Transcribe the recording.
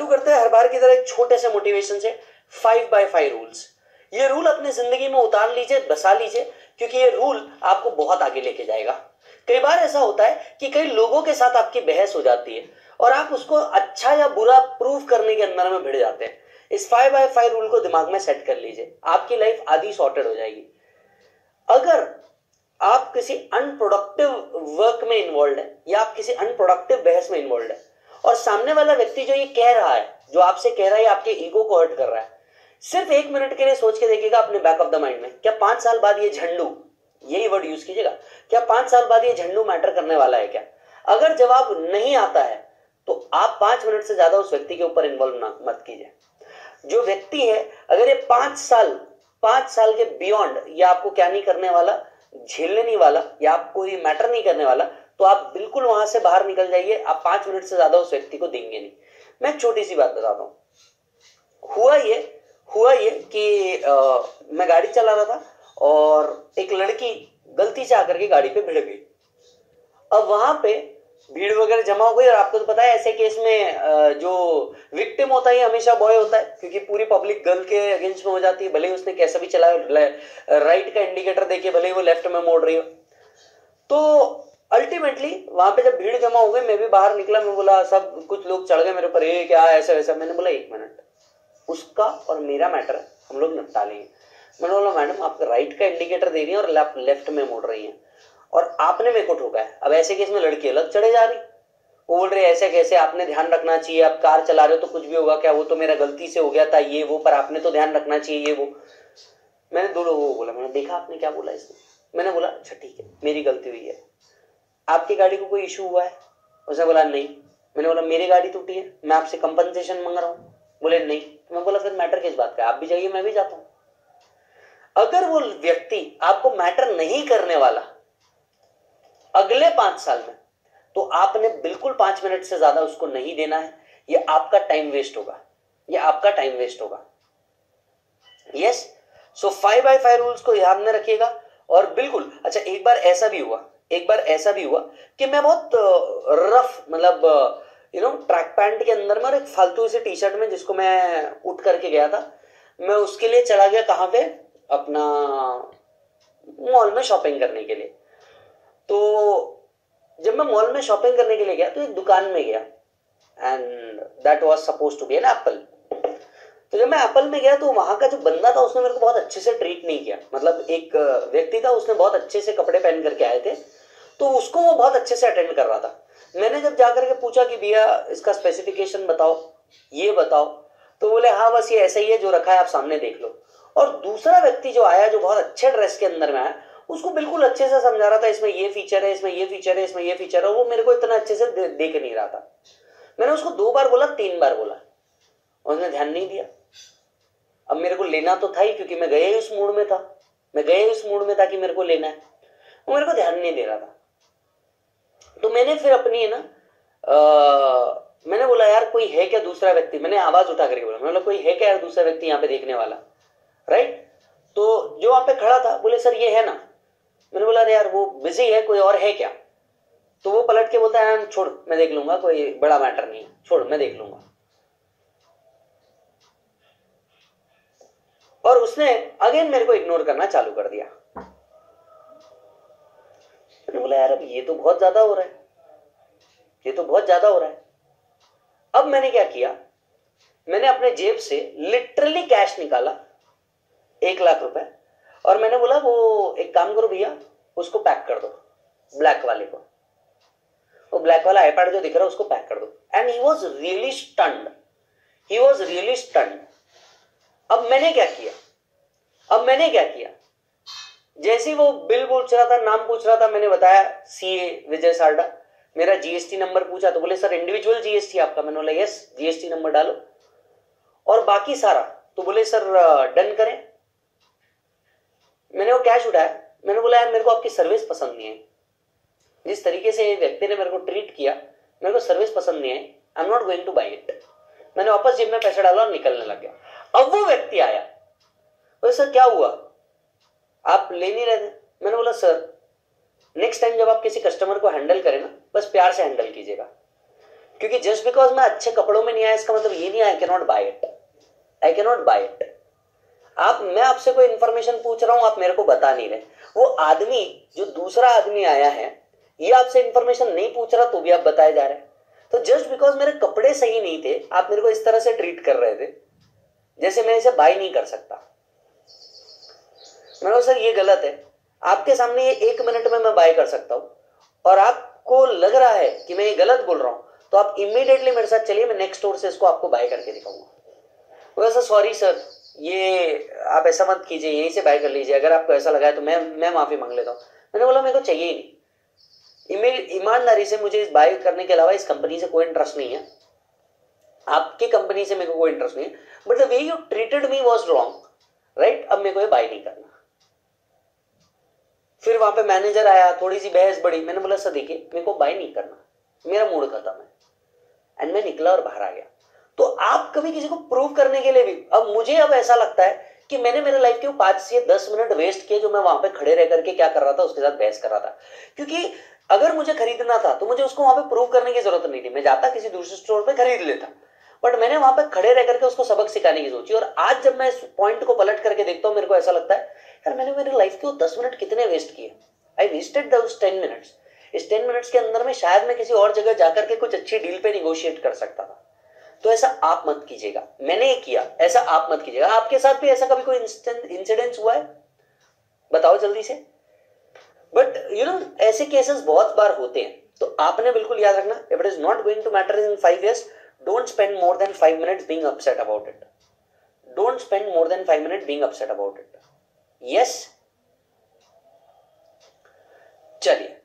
करते हैं हर बार की तरह एक छोटे से मोटिवेशन से, 5x5 रूल्स। ये रूल अपनी जिंदगी में उतार लीजिए, बसा लीजिए, क्योंकि ये रूल आपको बहुत आगे लेके जाएगा। कई बार ऐसा होता है कि कई लोगों के साथ आपकी बहस हो जाती है और आप उसको अच्छा या बुरा प्रूव करने के अंदर में भिड़ जाते हैं। इस 5x5 रूल को दिमाग में सेट कर लीजिए, आपकी लाइफ आधी सॉर्टेड हो जाएगी। अगर आप किसी अनप्रोडक्टिव वर्क में इन्वॉल्व है या आप किसी अनप्रोडक्टिव बहस में इन्वॉल्व है और सामने वाला व्यक्ति जो ये कह रहा है, जो आपसे कह रहा है, आपके ईगो को हर्ट कर रहा है, सिर्फ 1 मिनट के लिए सोच के देखिएगा अपने बैक ऑफ द माइंड में, क्या 5 साल बाद ये झंडू, यही वर्ड यूज कीजिएगा, क्या 5 साल बाद ये झंडू मैटर करने वाला है क्या? अगर जवाब नहीं आता है तो आप 5 मिनट से ज्यादा उस व्यक्ति के ऊपर इन्वॉल्व मत कीजिए। जो व्यक्ति है अगर ये 5 साल के बियॉन्ड या आपको क्या नहीं करने वाला, झेलने नहीं वाला, या आपको ये मैटर नहीं करने वाला, तो आप बिल्कुल वहां से बाहर निकल जाइए। आप 5 मिनट से ज्यादा उस व्यक्ति को देंगे नहीं। मैं एक छोटी सी बात बताता हूँ। हुआ ये कि मैं गाड़ी चला रहा था और एक लड़की गलती से आकर के गाड़ी पे भिड़ गई। अब वहां पे भीड़ वगैरह जमा हो गई और आपको तो पता है ऐसे केस में जो विक्टिम होता है हमेशा बॉय होता है, क्योंकि पूरी पब्लिक गर्ल के अगेंस्ट में हो जाती है, भले ही उसने कैसा भी चलाया, राइट का इंडिकेटर देके भले ही वो लेफ्ट में मोड़ रही हो। तो अल्टीमेटली वहां पे जब भीड़ जमा हो गई, मैं भी बाहर निकला, मैं बोला, सब कुछ लोग चढ़ गए मेरे ऊपर, ये क्या ऐसा वैसा। मैंने बोला 1 मिनट, उसका और मेरा मैटर है, हम लोग निपटा लेंगे। मैंने बोला मैडम आप राइट का इंडिकेटर दे रही हैं और लेफ्ट में मोड़ रही हैं और आपने मेरे को ठोका है। अब ऐसे केस में लड़की अलग चढ़े जा रही, वो बोल रही है ऐसे कैसे, आपने ध्यान रखना चाहिए, आप कार चला रहे हो तो कुछ भी होगा क्या, वो तो मेरा गलती से हो गया था ये वो, पर आपने तो ध्यान रखना चाहिए ये वो। मैंने 2 लोगों को बोला, मैंने देखा आपने क्या बोला इसमें। मैंने बोला अच्छा ठीक है मेरी गलती हुई है, आपकी गाड़ी को कोई इशू हुआ है? उसने बोला नहीं। मैंने बोला मेरी गाड़ी टूटी है, मैं आपसे कंपनसेशन मांग रहा हूँ। बोले नहीं। तो मैं बोला फिर मैटर किस बात का, आप भी जाइए मैं भी जाता हूँ। अगर वो व्यक्ति आपको मैटर नहीं करने वाला अगले 5 साल में, तो आपने बिल्कुल 5 मिनट से ज्यादा उसको नहीं देना है। ये आपका टाइम वेस्ट होगा, ये आपका टाइम वेस्ट होगा। यस, सो 5x5 रूल्स को ध्यान में रखिएगा। और बिल्कुल अच्छा, एक बार ऐसा भी हुआ कि मैं बहुत रफ, मतलब ट्रैक पैंट के अंदर में और एक फालतू सी टी शर्ट में, जिसको मैं उठ करके गया था, मैं उसके लिए चला गया कहाँ पे, अपना मॉल में शॉपिंग करने के लिए। तो जब मैं मॉल में शॉपिंग करने के लिए गया तो एक दुकान में गया, and that was suppose to be an apple. तो जब मैं एप्पल में गया तो वहां का जो बंदा था उसने मेरे को बहुत अच्छे से ट्रीट नहीं किया। मतलब एक व्यक्ति था, उसने बहुत अच्छे से कपड़े पहन करके आए थे, तो उसको वो बहुत अच्छे से अटेंड कर रहा था। मैंने जब जाकर के पूछा कि भैया इसका स्पेसिफिकेशन बताओ, ये बताओ, तो बोले हाँ बस ये ऐसा ही है, जो रखा है आप सामने देख लो। और दूसरा व्यक्ति जो आया, जो बहुत अच्छे ड्रेस के अंदर में आया, उसको बिल्कुल अच्छे से समझा रहा था, इसमें ये फीचर है, इसमें ये फीचर है, इसमें ये फीचर है। वो मेरे को इतना अच्छे से देख नहीं रहा था। मैंने उसको 2 बार बोला, 3 बार बोला, उसने ध्यान नहीं दिया। अब मेरे को लेना तो था ही, क्योंकि मैं गए उस मूड में था, कि मेरे को लेना है। वो मेरे को ध्यान नहीं दे रहा था। तो मैंने फिर अपनी मैंने बोला यार कोई है क्या दूसरा व्यक्ति, मैंने आवाज उठा करके बोला, मैंने बोला कोई है क्या यार दूसरा व्यक्ति यहाँ पे देखने वाला, राइट? तो जो वहां पे खड़ा था बोले सर ये है ना। मैंने बोला अरे यार वो बिजी है, कोई और है क्या? तो वो पलट के बोलता है छोड़ मैं देख लूंगा, कोई बड़ा मैटर नहीं है, छोड़ मैं देख लूंगा। और उसने अगेन मेरे को इग्नोर करना चालू कर दिया। मैंने बोला यार अब ये तो बहुत ज्यादा हो रहा है, अब मैंने क्या किया, मैंने अपने जेब से लिटरली कैश निकाला, 1 लाख रुपए, और मैंने बोला वो एक काम करो भैया, उसको पैक कर दो, ब्लैक वाले को, वो ब्लैक वाला आईपैड जो दिख रहा है उसको पैक कर दो। And he was really stunned. अब मैंने क्या किया, जैसे वो बिल पूछ रहा था, नाम पूछ रहा था, मैंने बताया सीए विजय सारडा। मेरा जीएसटी नंबर पूछा तो बोले सर इंडिविजुअल जीएसटी आपका। मैंने बोला यस, जीएसटी नंबर डालो, और बाकी सारा तो बोले सर डन करें। मैंने वो कैश उठाया, मैंने बोला यार मेरे को आपकी सर्विस पसंद नहीं है, जिस तरीके से व्यक्ति ने मेरे को ट्रीट किया, मेरे को सर्विस पसंद नहीं है, I am not going two by it. मैंने वापस जेब में पैसा डाला और निकलने लग गया। अब वो व्यक्ति आया, बोले सर क्या हुआ, आप ले नहीं रहे थे? मैंने बोला सर नेक्स्ट टाइम जब आप किसी कस्टमर को हैंडल करें ना, बस प्यार से हैंडल कीजिएगा, क्योंकि जस्ट बिकॉज मैं अच्छे कपड़ों में नहीं आया इसका मतलब ये नहीं I can not buy it, I can not buy it. मैं आपसे कोई इंफॉर्मेशन पूछ रहा हूं, आप मेरे को बता नहीं रहे। वो आदमी जो दूसरा आदमी आया है ये आपसे इंफॉर्मेशन नहीं पूछ रहा तो भी आप बताए जा रहे हैं। तो जस्ट बिकॉज मेरे कपड़े सही नहीं थे आप मेरे को इस तरह से ट्रीट कर रहे थे जैसे मैं इसे बाय नहीं कर सकता। मैं बोला सर ये गलत है, आपके सामने ये 1 मिनट में मैं बाय कर सकता हूं और आपको लग रहा है कि मैं ये गलत बोल रहा हूं तो आप इमीडिएटली मेरे साथ चलिए, मैं नेक्स्ट स्टोर से इसको आपको बाय करके दिखाऊंगा। बोला सर सॉरी सर ये आप ऐसा मत कीजिए, यहीं से बाय कर लीजिए, अगर आपको ऐसा लगा है तो मैं माफी मांग लेता हूँ। मैंने बोला मेरे को चाहिए ही नहीं, ईमानदारी से मुझे इस बाय करने के अलावा इस कंपनी से कोई इंटरेस्ट नहीं है, आपकी कंपनी से मेरे को कोई इंटरेस्ट नहीं है, but the way you treated me was wrong right, अब मेरे को ये बाय नहीं करना। फिर वहां पे मैनेजर आया, थोड़ी सी बहस बढ़ी, मैंने बोला सर देखिए मेरे को बाय नहीं करना, मेरा मूड खत्म है, एंड मैं निकला और बाहर आ गया। तो आप कभी किसी को प्रूव करने के लिए भी, अब मुझे अब ऐसा लगता है कि मैंने मेरे लाइफ के 5 से 10 मिनट वेस्ट किए जो मैं वहां पे खड़े रह करके क्या कर रहा था, उसके साथ बहस कर रहा था। क्योंकि अगर मुझे खरीदना था तो मुझे उसको वहां पे प्रूव करने की जरूरत नहीं थी, मैं जाता किसी दूसरे स्टोर पे खरीद लेता, बट मैंने वहां पे खड़े रह करके उसको सबक सिखाने की सोची। और आज जब मैं इस पॉइंट को पलट करके देखता हूं मेरे को ऐसा लगता है यार मैंने मेरे लाइफ के 10 मिनट कितने वेस्ट किए, आई वेस्टेड दोस 10 मिनट्स। इस 10 मिनट्स के अंदर में शायद मैं किसी और जगह जाकर के कुछ अच्छी डील पे निगोशिएट कर सकता था। तो ऐसा आप मत कीजिएगा, मैंने ये किया, ऐसा आप मत कीजिएगा। आपके साथ भी ऐसा कभी कोई इंसिडेंस हुआ है बताओ जल्दी से। बट यू नो ऐसे केसेस बहुत बार होते हैं, तो आपने बिल्कुल याद रखना, if it is not going to matter in 5 years, don't spend more than 5 minutes being upset about it. Don't spend more than 5 minutes being upset about it. Yes? चलिए